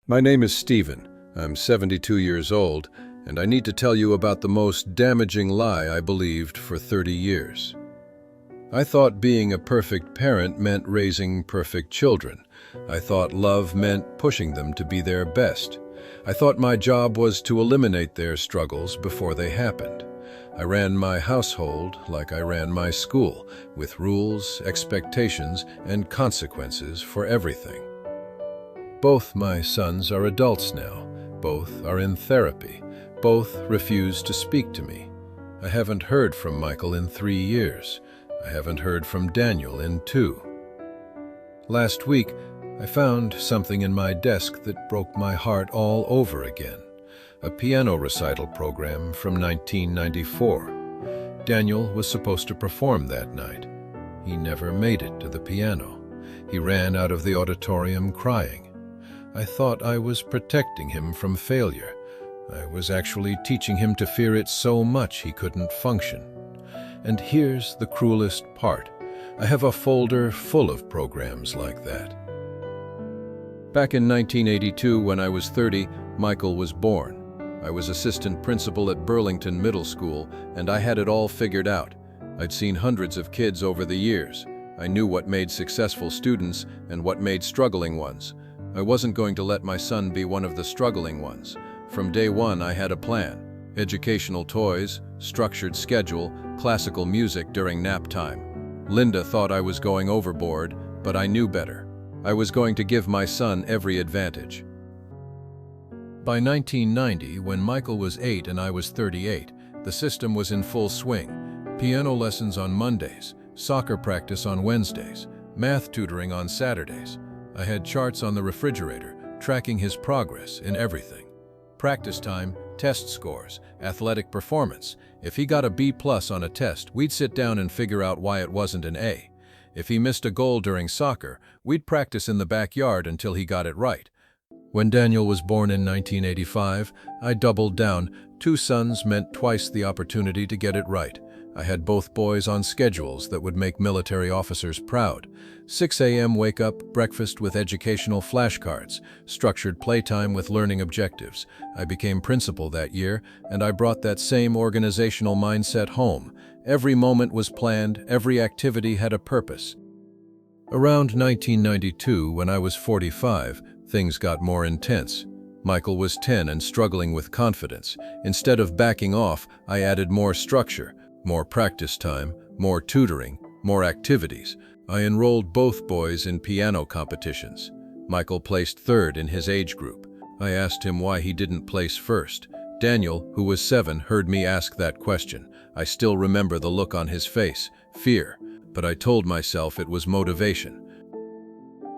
My name is Stephen. I'm 72 years old, and I need to tell you about the most damaging lie I believed for 30 years. I thought being a perfect parent meant raising perfect children. I thought love meant pushing them to be their best. I thought my job was to eliminate their struggles before they happened. I ran my household like I ran my school, with rules, expectations, and consequences for everything. Both my sons are adults now. Both are in therapy. Both refuse to speak to me. I haven't heard from Michael in 3 years. I haven't heard from Daniel in 2. Last week, I found something in my desk that broke my heart all over again. A piano recital program from 1994. Daniel was supposed to perform that night. He never made it to the piano. He ran out of the auditorium crying. I thought I was protecting him from failure. I was actually teaching him to fear it so much he couldn't function. And here's the cruelest part. I have a folder full of programs like that. Back in 1982, when I was 30, Michael was born. I was assistant principal at Burlington Middle School, and I had it all figured out. I'd seen hundreds of kids over the years. I knew what made successful students and what made struggling ones. I wasn't going to let my son be one of the struggling ones. From day one, I had a plan. Educational toys, structured schedule, classical music during nap time. Linda thought I was going overboard, but I knew better. I was going to give my son every advantage. By 1990, when Michael was 8 and I was 38, the system was in full swing. Piano lessons on Mondays, soccer practice on Wednesdays, math tutoring on Saturdays. I had charts on the refrigerator, tracking his progress in everything. Practice time, test scores, athletic performance. If he got a B+ on a test, we'd sit down and figure out why it wasn't an A. If he missed a goal during soccer, we'd practice in the backyard until he got it right. When Daniel was born in 1985, I doubled down. 2 sons meant twice the opportunity to get it right. I had both boys on schedules that would make military officers proud. 6 a.m. wake-up, breakfast with educational flashcards, structured playtime with learning objectives. I became principal that year, and I brought that same organizational mindset home. Every moment was planned, every activity had a purpose. Around 1992, when I was 45, things got more intense. Michael was 10 and struggling with confidence. Instead of backing off, I added more structure. More practice time, more tutoring, more activities. I enrolled both boys in piano competitions. Michael placed 3rd in his age group. I asked him why he didn't place first. Daniel, who was 7, heard me ask that question. I still remember the look on his face, fear, but I told myself it was motivation.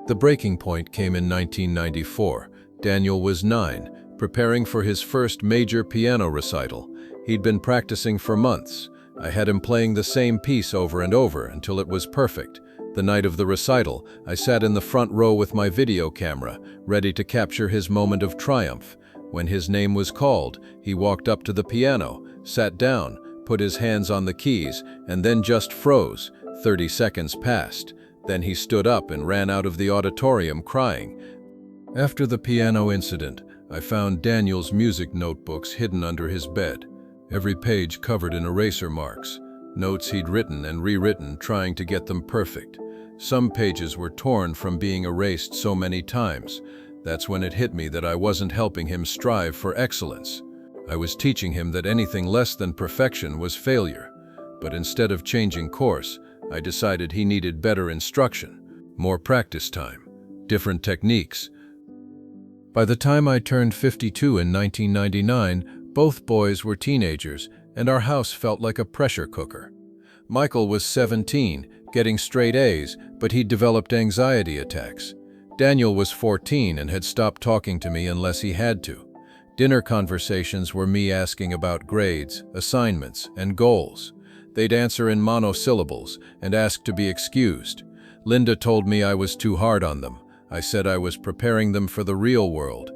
The breaking point came in 1994. Daniel was 9, preparing for his first major piano recital. He'd been practicing for months. I had him playing the same piece over and over until it was perfect. The night of the recital, I sat in the front row with my video camera, ready to capture his moment of triumph. When his name was called, he walked up to the piano, sat down, put his hands on the keys, and then just froze. 30 seconds passed. Then he stood up and ran out of the auditorium crying. After the piano incident, I found Daniel's music notebooks hidden under his bed. Every page covered in eraser marks, notes he'd written and rewritten trying to get them perfect. Some pages were torn from being erased so many times. That's when it hit me that I wasn't helping him strive for excellence. I was teaching him that anything less than perfection was failure. But instead of changing course, I decided he needed better instruction, more practice time, different techniques. By the time I turned 52 in 1999, both boys were teenagers, and our house felt like a pressure cooker. Michael was 17, getting straight A's, but he'd developed anxiety attacks. Daniel was 14 and had stopped talking to me unless he had to. Dinner conversations were me asking about grades, assignments, and goals. They'd answer in monosyllables and ask to be excused. Linda told me I was too hard on them. I said I was preparing them for the real world.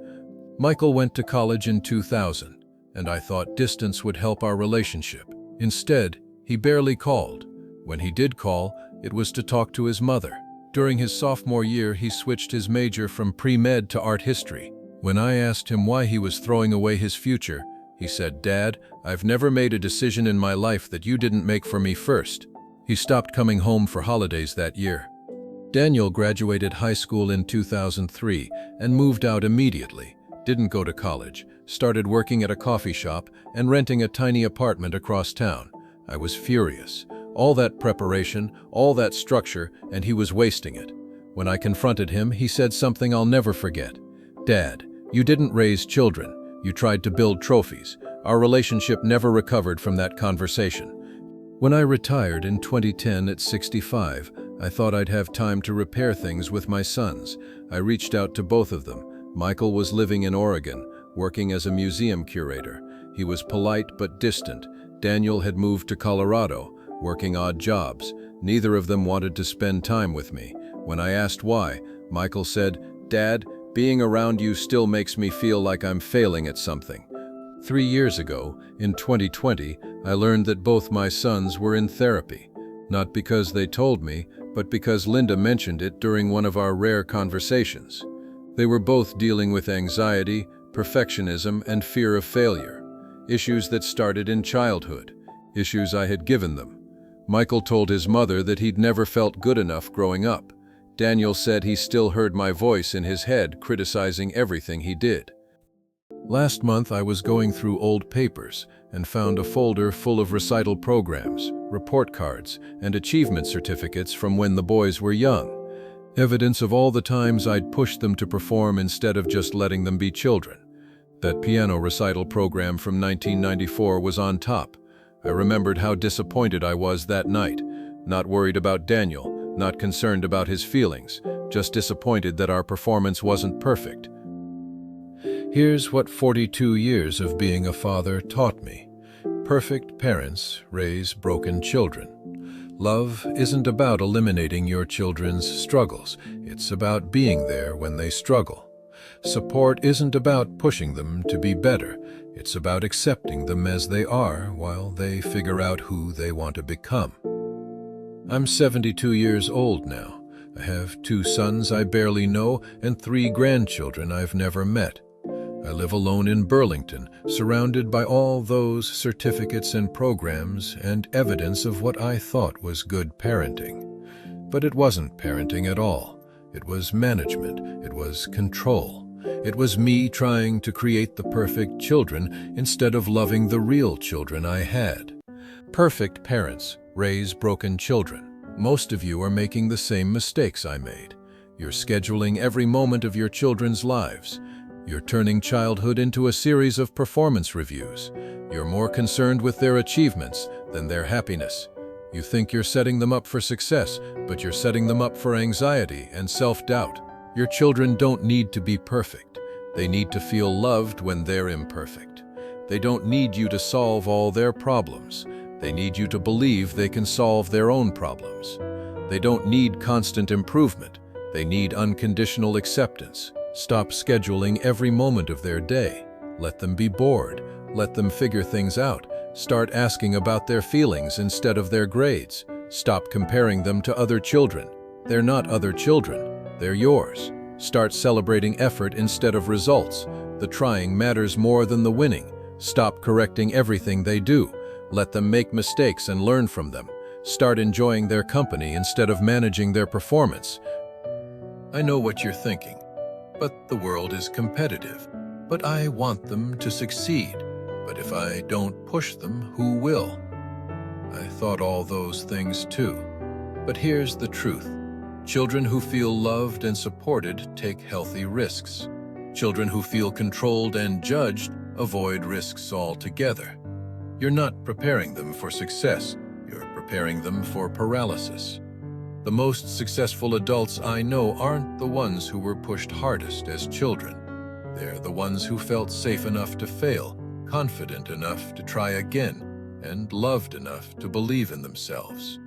Michael went to college in 2000. And I thought distance would help our relationship. Instead, he barely called. When he did call, it was to talk to his mother. During his sophomore year, he switched his major from pre-med to art history. When I asked him why he was throwing away his future, he said, "Dad, I've never made a decision in my life that you didn't make for me first." He stopped coming home for holidays that year. Daniel graduated high school in 2003 and moved out immediately, didn't go to college, started working at a coffee shop and renting a tiny apartment across town. I was furious. All that preparation, all that structure, and he was wasting it. When I confronted him, he said something I'll never forget. "Dad, you didn't raise children. You tried to build trophies." Our relationship never recovered from that conversation. When I retired in 2010 at 65, I thought I'd have time to repair things with my sons. I reached out to both of them. Michael was living in Oregon, working as a museum curator. He was polite but distant. Daniel had moved to Colorado, working odd jobs. Neither of them wanted to spend time with me. When I asked why, Michael said, "Dad, being around you still makes me feel like I'm failing at something." 3 years ago, in 2020, I learned that both my sons were in therapy. Not because they told me, but because Linda mentioned it during one of our rare conversations. They were both dealing with anxiety, perfectionism, and fear of failure. Issues that started in childhood. Issues I had given them. Michael told his mother that he'd never felt good enough growing up. Daniel said he still heard my voice in his head criticizing everything he did. Last month I was going through old papers and found a folder full of recital programs, report cards, and achievement certificates from when the boys were young. Evidence of all the times I'd pushed them to perform instead of just letting them be children. That piano recital program from 1994 was on top. I remembered how disappointed I was that night. Not worried about Daniel, not concerned about his feelings, just disappointed that our performance wasn't perfect. Here's what 42 years of being a father taught me. Perfect parents raise broken children. Love isn't about eliminating your children's struggles. It's about being there when they struggle. Support isn't about pushing them to be better. It's about accepting them as they are while they figure out who they want to become. I'm 72 years old now. I have 2 sons I barely know and 3 grandchildren I've never met. I live alone in Burlington, surrounded by all those certificates and programs and evidence of what I thought was good parenting. But it wasn't parenting at all. It was management. It was control. It was me trying to create the perfect children instead of loving the real children I had. Perfect parents raise broken children. Most of you are making the same mistakes I made. You're scheduling every moment of your children's lives. You're turning childhood into a series of performance reviews. You're more concerned with their achievements than their happiness. You think you're setting them up for success, but you're setting them up for anxiety and self-doubt. Your children don't need to be perfect. They need to feel loved when they're imperfect. They don't need you to solve all their problems. They need you to believe they can solve their own problems. They don't need constant improvement. They need unconditional acceptance. Stop scheduling every moment of their day. Let them be bored. Let them figure things out. Start asking about their feelings instead of their grades. Stop comparing them to other children. They're not other children. They're yours. Start celebrating effort instead of results. The trying matters more than the winning. Stop correcting everything they do. Let them make mistakes and learn from them. Start enjoying their company instead of managing their performance. I know what you're thinking. But the world is competitive. But I want them to succeed. But if I don't push them, who will? I thought all those things too. But here's the truth. Children who feel loved and supported take healthy risks. Children who feel controlled and judged avoid risks altogether. You're not preparing them for success. You're preparing them for paralysis. The most successful adults I know aren't the ones who were pushed hardest as children. They're the ones who felt safe enough to fail, confident enough to try again, and loved enough to believe in themselves.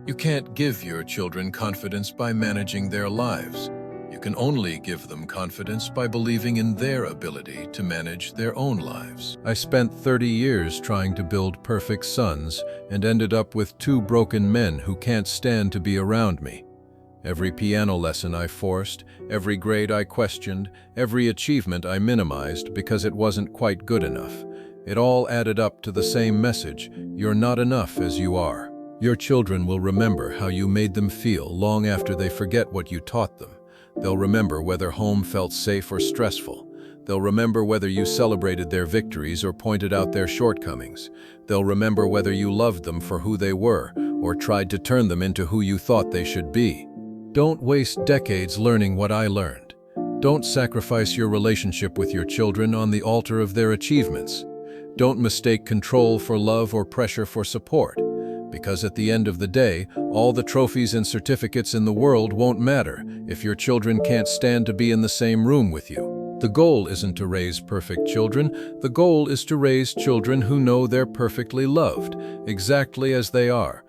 You can't give your children confidence by managing their lives. You can only give them confidence by believing in their ability to manage their own lives. I spent 30 years trying to build perfect sons and ended up with 2 broken men who can't stand to be around me. Every piano lesson I forced, every grade I questioned, every achievement I minimized because it wasn't quite good enough. It all added up to the same message: you're not enough as you are. Your children will remember how you made them feel long after they forget what you taught them. They'll remember whether home felt safe or stressful. They'll remember whether you celebrated their victories or pointed out their shortcomings. They'll remember whether you loved them for who they were or tried to turn them into who you thought they should be. Don't waste decades learning what I learned. Don't sacrifice your relationship with your children on the altar of their achievements. Don't mistake control for love or pressure for support. Because at the end of the day, all the trophies and certificates in the world won't matter if your children can't stand to be in the same room with you. The goal isn't to raise perfect children. The goal is to raise children who know they're perfectly loved, exactly as they are.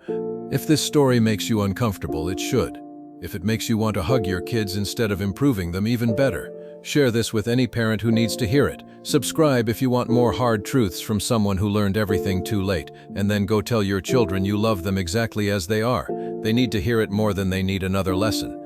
If this story makes you uncomfortable, it should. If it makes you want to hug your kids instead of improving them, even better. Share this with any parent who needs to hear it. Subscribe if you want more hard truths from someone who learned everything too late, and then go tell your children you love them exactly as they are. They need to hear it more than they need another lesson.